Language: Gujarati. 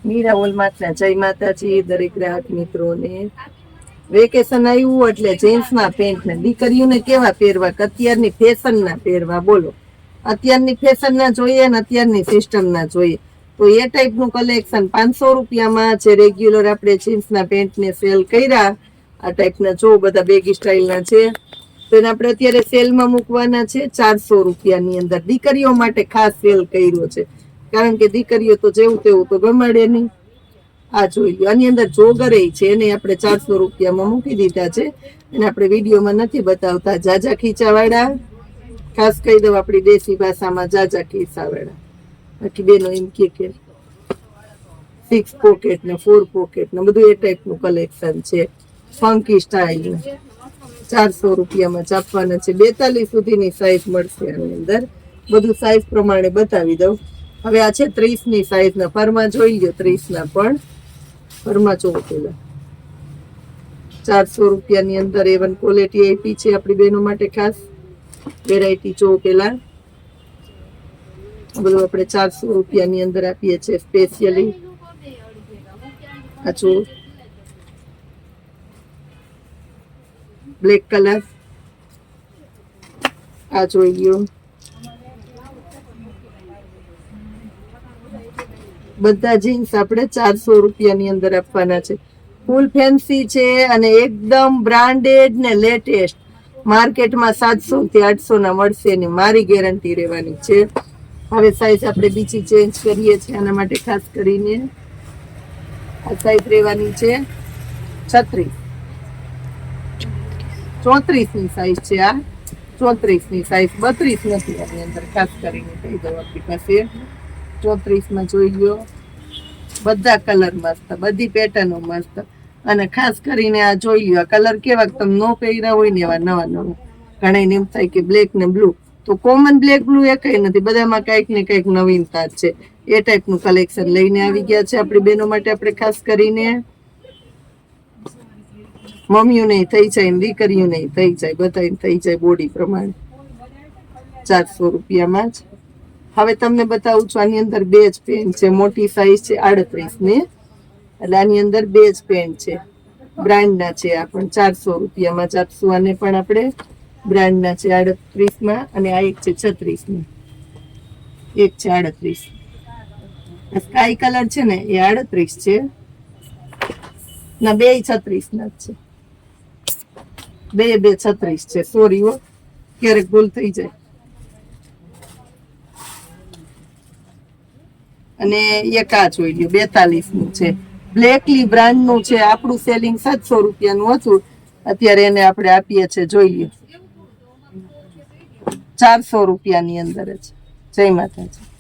મીરા હોલમાર્ટના જય માતાજી દરેક ગ્રાહક મિત્રોને. વેકેશન આવ્યું એટલે જીન્સના પેન્ટ ને દીકરીઓને કેવા પહેરવા, અત્યારની ફેશનના પહેરવા. બોલો, અત્યારની ફેશનના જોઈએ ને અત્યારની સિસ્ટમના જોઈએ. તો એ ટાઈપનું કલેક્શન 500 રૂપિયામાં જે રેગ્યુલર આપણે જીન્સના પેન્ટને સેલ કર્યા, આ ટાઈપના જો બધા બેગી સ્ટાઇલના છે, તો એને આપણે અત્યારે સેલમાં મૂકવાના છે 400 રૂપિયાની અંદર. દીકરીઓ માટે ખાસ સેલ કર્યો છે, કારણ કે દીકરીઓ તો જેવું તેવું તો ગમાડે નહીં. આ જોઈ લો, આની અંદર જોગર છે, એને આપણે 400 રૂપિયામાં મૂકી દીધા છે. એને આપણે વિડીયોમાં નથી બતાવતા. જાજા ખીચાવાળા, ખાસ કહી દઉં આપણી દેશી ભાષામાં જાજા ખીચાવાળા. બાકી બેનો એમ કે 6 પોકેટ ને 4 પોકેટ ને બધું એ ટાઈપનું કલેક્શન છે. ફંકી સ્ટાઇલ 400 રૂપિયામાં છાપવાના છે. 42 સુધીની સાઈઝ મળશે આની અંદર. બધું સાઈઝ પ્રમાણે બતાવી દઉં. હવે આ છે 30ની સાઈઝના. ફરમાં જોઈ લો, 30ના પણ ફરમાં જોવો પેલા 400 રૂપિયાની અંદર A1 ક્વોલિટી આપી છે આપણી બહેનો માટે ખાસ. વેરાયટી જો પેલા બધું આપણે 400 રૂપિયાની અંદર આપીએ છીએ સ્પેશિયલી. આ જો બ્લેક કલર, આ જોઈ લો. બધા જીન્સ આપણે 400 રૂપિયાની અંદર આપવાના છે. ફૂલ ફેન્સી છે અને એકદમ બ્રાન્ડેડ ને લેટેસ્ટ. માર્કેટમાં 700 થી 800 ના મળશે ને મારી ગેરંટી રહેવાની છે. હવે સાઈઝ આપણે બીજી ચેન્જ કરીએ છીએ આના માટે ખાસ કરીને. આ સાઈઝ રહેવાની છે 36, 34ની સાઈઝ છે. આ 34ની સાઈઝ, 32 નથી આની અંદર. ખાસ કરીને કહી દઉં આપણી પાસે 34માં જોઈ લો. બધા કલર મસ્ત, બધી પેટર્નો મસ્ત. અને ખાસ કરીને આ જોઈ લો, આ કલર કેવા તમે નો પહેર્યા હોય ને એવા નવા નવા. ઘણા એમ થાય કે બ્લેક ને બ્લુ, તો કોમન બ્લેક બ્લુ એ કઈ નથી, બધામાં કંઈક ને કંઈક નવીનતા છે. એ ટાઈપનું કલેક્શન લઈને આવી ગયા છે આપણી બહેનો માટે. આપણે ખાસ કરીને મમ્મીઓ નહીં થઈ જાય, દીકરીઓ નહીં થઈ જાય, બધા થઈ જાય બોડી પ્રમાણે. 400 રૂપિયામાં જ. હવે તમને બતાવું છું, આની અંદર બે જ પેન્ટ છે. મોટી સાઈઝ છે 38ની, એટલે આની અંદર બે જ પેન્ટ છે. બ્રાન્ડના છે. આ પણ 400 રૂપિયામાં જ આપશું. આને પણ આપણે બ્રાન્ડના છે 38માં, અને આ એક છે 36ની, એક છે 38. સ્કાય કલર છે ને એ 38 છે ના, બે 36ના જ છે. બે 36 છે. સોરી હો, ક્યારેક ભૂલ થઈ જાય. અને એક આ જોઈ લ્યો 42નું છે. બ્લેકલી બ્રાન્ડનું છે. આપણું સેલિંગ 700 રૂપિયાનું હતું, અત્યારે એને આપણે આપીએ છીએ જોઈ લ્યો 400 રૂપિયાની અંદર જ. જય માતાજી.